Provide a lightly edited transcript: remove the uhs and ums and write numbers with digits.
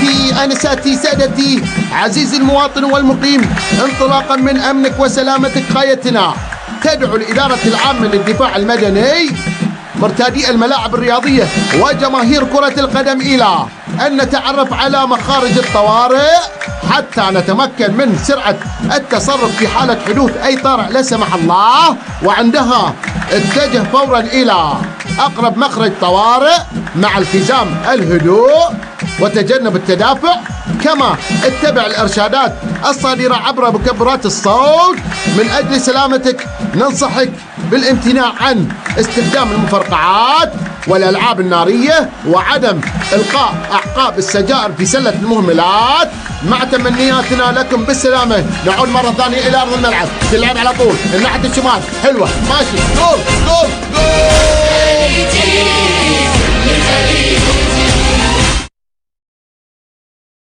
سيدي أنساتي سادتي عزيزي المواطن والمقيم، انطلاقا من أمنك وسلامتك غايتنا. تدعو الإدارة العامة للدفاع المدني مرتادي الملاعب الرياضية وجماهير كرة القدم إلى أن نتعرف على مخارج الطوارئ حتى نتمكن من سرعة التصرف في حالة حدوث أي طارئ لا سمح الله، وعندها اتجه فورا إلى أقرب مخرج طوارئ مع التزام الهدوء وتجنب التدافع. كما اتبع الإرشادات الصادرة عبر مكبرات الصوت. من أجل سلامتك ننصحك بالامتناع عن استخدام المفرقعات والألعاب النارية وعدم إلقاء أعقاب السجائر في سلة المهملات. مع تمنياتنا لكم بالسلامة. نعود مرة ثانية إلى أرض الملعب. تلعب على طول الناحية الشمال، حلوة، ماشي، دور